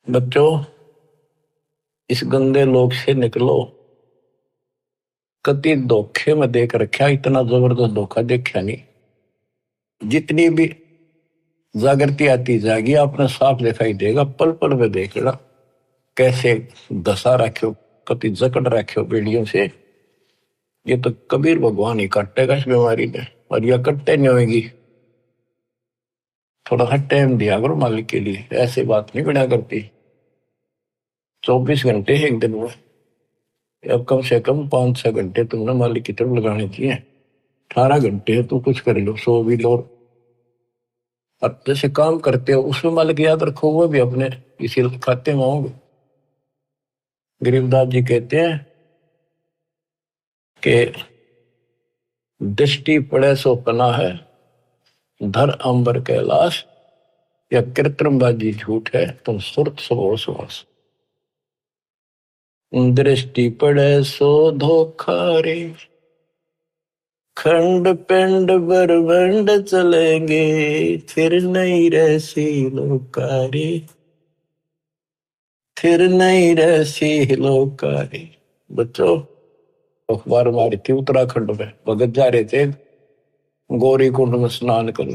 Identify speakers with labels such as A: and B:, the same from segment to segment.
A: बच्चों, इस गंदे लोक से निकलो। कति धोखे में देख रखा, इतना जबरदस्त धोखा देखा नहीं। जितनी भी जागृति आती जाएगी आपने साफ दिखाई देगा। पल पल में देखना कैसे दशा रखो, कति जकड़ रखो बेड़ियों से। ये तो कबीर भगवान ही काटेगा इस बीमारी में, और यह कटते नहीं होगी। थोड़ा सा टाइम दिया करो मालिक के लिए, ऐसे बात नहीं बना करती। 24 घंटे एक दिन में, अब कम से कम 5-6 घंटे तुमने मालिक की तरफ लगाने चाहिए। 18 घंटे है तो कुछ कर लो, सो भी लो। अब जैसे काम करते हो उसमें मालिक याद रखो, वो भी अपने इसी खाते में होंगे। गरीबदास जी कहते हैं कि दृष्टि पड़े सो पना है, धर अंबर कैलाश, या कृत्रिमबाजी झूठ है तुम सुरत सो सुहास। दृष्टि पड़े सो धोखा रे, खंड पिंड ब्रह्मंड चलेंगे, फिर नहीं रहसी लोकारी, फिर नहीं रहसी लोकारी। बच्चों, अखबार मारी थी उत्तराखंड में, भगत जा रहे थे गौरी कुंड में स्नान कर।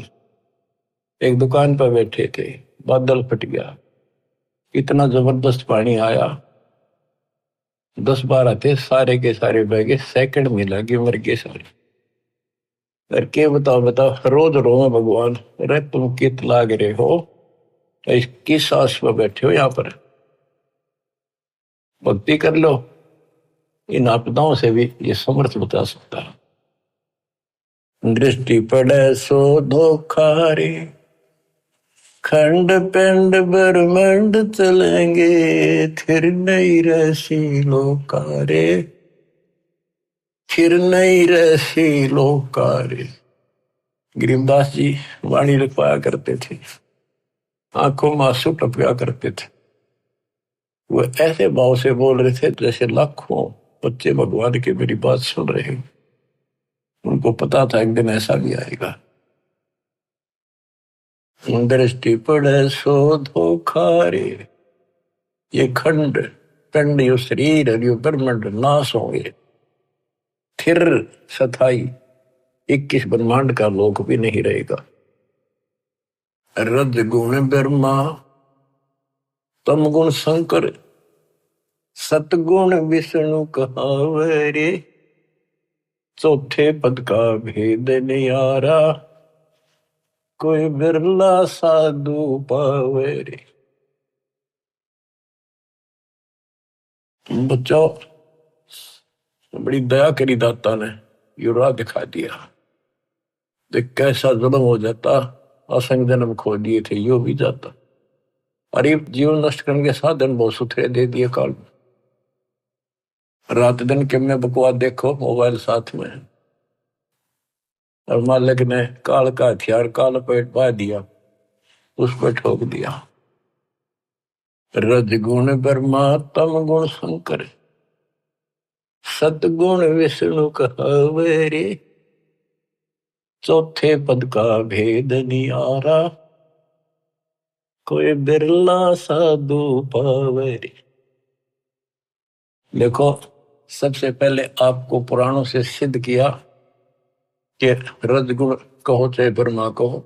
A: एक दुकान पर बैठे थे, बादल फट गया, इतना जबरदस्त पानी आया। 10-12 थे, सारे के सारे बह गए। सेकंड में लगे, मर गए सारे। करके बताओ बताओ, रोज रो भगवान, अरे तुम कित लाग रहे हो, इस किस आस पर बैठे हो यहाँ पर। भक्ति कर लो, इन आपदाओं से भी ये समर्थ बता सकता है। दृष्टि पड़े सो धोखा रे, खंड पिंड ब्रह्मंड चलेंगे, फिर नहीं रहसी लोकारे, फिर नहीं रहसी लोकारे। गरीबदास जी वाणी लिखवाया करते थे, आंखों में आंसू टपका करते थे। वो ऐसे भाव से बोल रहे थे जैसे लाखों बच्चे भगवान की मेरी बात सुन रहे हैं। उनको पता था एक दिन ऐसा भी आएगा। दृष्टि पड़े सो धोखा रे, ये खंड पिंड यो शरीर यो ब्रह्मांड नाश होंगे, फिर सथाई 21 ब्रह्मांड का लोक भी नहीं रहेगा। रज गुण ब्रह्मा, तम गुण शंकर, सतगुण विष्णु कहावे रे, चौथे पद का भेद नियारा, कोई बिरला साधु पावे रे। बच्चों, बड़ी दया करी दाता ने, यो राह दिखा दिया। देख कैसा जुल्म हो जाता, असंग जन्म खो दिए थे, यो भी जाता। अरे जीवन नष्ट करने के साधन बहुत सुथरे दे दिए काल में। रात दिन के में बकवास देखो, मोबाइल साथ में है, और मालिक ने काल का हथियार काल पेट पा दिया, उस पर ठोक दिया। रज गुण ब्रह्मा, तम गुण शंकर, सतगुण विष्णु कहावे रे, चौथे पद का भेद नियारा, कोई बिरला साधु पावे रे। देखो, सबसे पहले आपको पुराणों से सिद्ध किया कि रजगुण कहो चाहे ब्रह्मा कहो,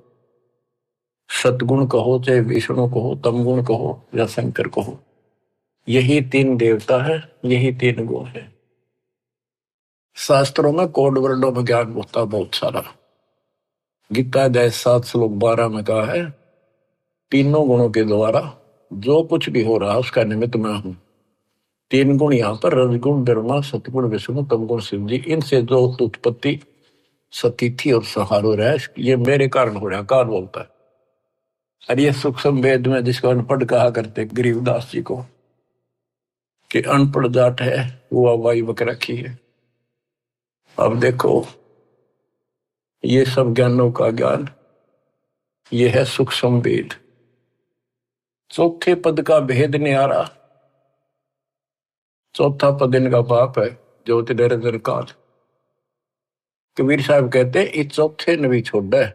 A: सतगुण कहो चाहे विष्णु कहो, तमगुण कहो या शंकर कहो, यही 3 देवता है, यही 3 गुण है। शास्त्रों में कोड वर्णों में ज्ञान होता बहुत सारा। गीता अध्याय 7 श्लोक 12 में कहा है, तीनों गुणों के द्वारा जो कुछ भी हो रहा है उसका निमित्त मैं हूं। 3 गुण यहाँ पर, रजगुण ब्रह्मा, सतगुण विष्णु, तमगुण शिव जी, इनसे जो उत्पत्ति सतिथि और संहार हो रहा है, ये मेरे कारण हो रहा है, काल बोलता है। और ये सूक्ष्म वेद में जिसको अनपढ़ कहा करते गरीबदास जी को, कि अनपढ़ जाट है वो वाई बक रखी है। अब देखो, ये सब ज्ञानों का ज्ञान, ये है सूक्ष्म वेद। चौथे पद का भेद न्यारा, चौथा पद इनका बाप है ज्योति निरंजन काल। कबीर साहब कहते हैं, इस चौथे ने भी छोड़ है,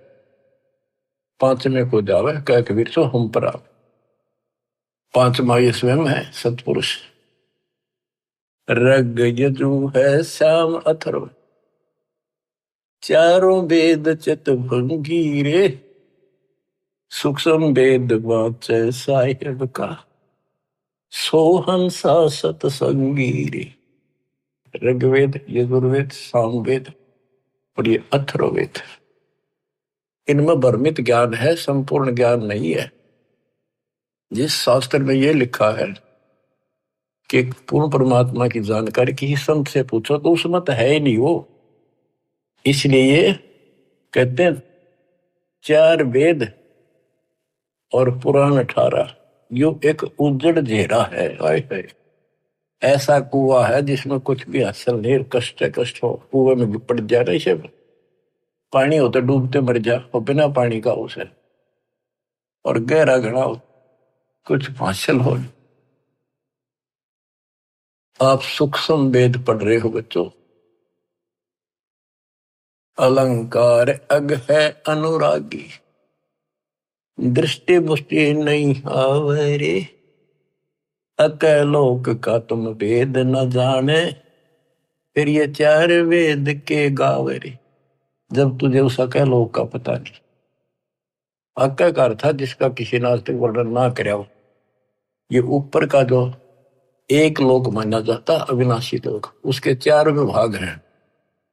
A: 5वें को जावे, कह कबीर सो हम पर आवे। पांचवा ये स्वयं है सतपुरुष। रग यजु है श्याम अथर्व, चारों वेद चितभंगी रे, सूक्ष्म वेद वाच साहिब का, सोहंसा सतसंगी रे। ऋग्वेद, यजुर्वेद, सामवेद और ये अथर्ववेद, इनमें भ्रमित ज्ञान है, संपूर्ण ज्ञान नहीं है। जिस शास्त्र में ये लिखा है कि पूर्ण परमात्मा की जानकारी किसी संत से पूछो तो उसमें तो है ही नहीं वो। इसलिए ये कहते हैं 4 वेद और पुराण 18, यो एक उजड़ घेरा है। हाय हाय, ऐसा कुआं है जिसमें कुछ भी हासिल नहीं, कष्ट हो, कुएं में पड़ जा रहा है, पानी हो तो डूबते मर जा, और बिना पानी का उसे, और गहरा घड़ा हो, कुछ हासिल हो। आप सूक्ष्म वेद पढ़ रहे हो बच्चों। अलंकार अग है अनुरागी, दृष्टि मुष्टि नहीं आवरे, अकलोक का तुम वेद न जाने, फिर ये 4 वेद के गावरे। जब तुझे उस अकलोक का पता नहीं, अक्कार था जिसका किसी ने आज तक वर्णन ना कराया हो। ये ऊपर का जो एक लोक माना जाता अविनाशी लोक, उसके 4 विभाग हैं,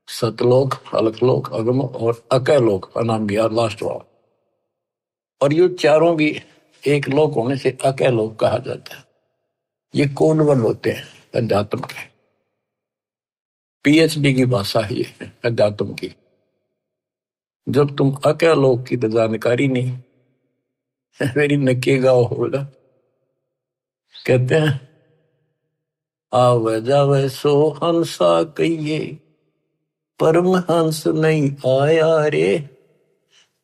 A: सतलोक, अलकलोक, अगम और अकलोक, अनाम भी लास्ट वाला। और ये चारों भी एक लोक होने से अकलोक कहा जाता है। ये कोनवन होते हैं अध्यात्म के, पीएचडी की भाषा ही है अध्यात्म की। जब तुम अकलोक की तो जानकारी नहीं, मेरी नकेगा होगा। कहते हैं आवे जावे सो हंसा कहिए, परमहंस नहीं आया रे,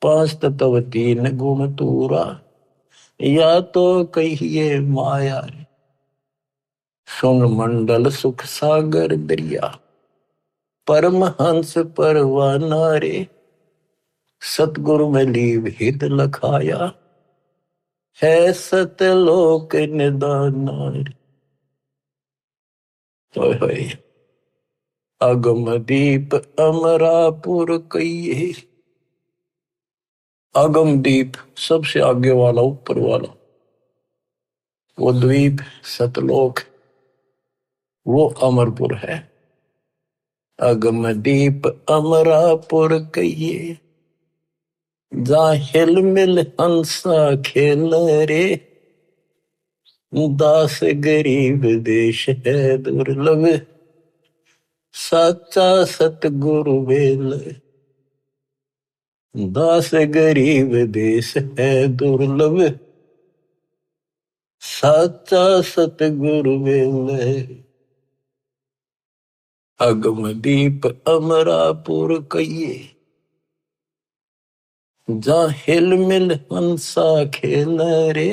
A: 5 तत्व 3 गुण तूरा, या तो कहिए माया रे। सुन मंडल सुख सागर दरिया, परमहंस परवाना रे, सतगुरु में लीव हित लखाया, है सतलोक निदाना रे। अगम दीप अमरापुर कहिए, अगम दीप सबसे आगे वाला, ऊपर वाला, वो द्वीप सतलोक, वो अमरपुर है। अगम दीप अमरापुर कहिए, जा हिल मिल हंसा खेल रे, दास गरीब देश है दुर्लभ, साचा सतगुरु वेल। दास गरीब देश है दुर्लभ, साचा सतगुरु वेल। अगम दीप अमरापुर कहिए, जा हिल मिल हंसा खेल रे,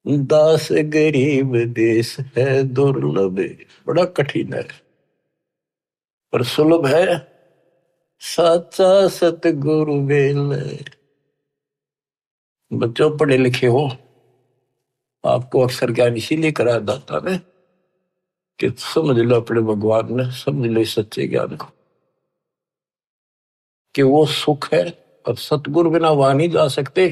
A: दास गरीब देश है दुर्लभ। बड़ा कठिन है पर सुलभ है, साचा सतगुरु वेल। बच्चों पढ़े लिखे हो, आपको अक्सर ज्ञान इसीलिए करा दाता ने कि समझ लो अपने भगवान ने, समझ लो सच्चे ज्ञान को, कि वो सुख है और सतगुरु बिना वहां नहीं जा सकते।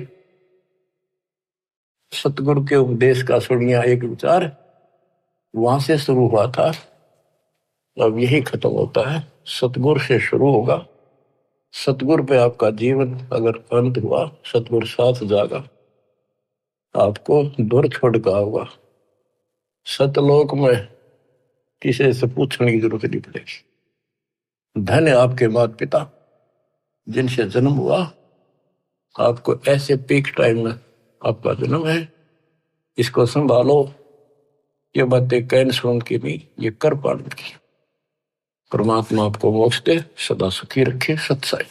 A: सतगुरु के उपदेश का सुनिया एक विचार, वहां से शुरू हुआ था, अब यही खत्म होता है। सतगुरु से शुरू होगा, सतगुरु पे आपका जीवन अगर अंत हुआ, सतगुरु साथ जागा, आपको दूर छोड़ का होगा। सतलोक में किसी से पूछने की जरूरत नहीं पड़ेगी। धन्य आपके माता पिता जिनसे जन्म हुआ, आपको ऐसे पीक टाइम में आपका जन्म है, इसको संभालो। ये बातें कहने सुन की नहीं, ये कर पाने की। परमात्मा आपको मोक्ष दे, सदा सुखी रखे। सत्साई।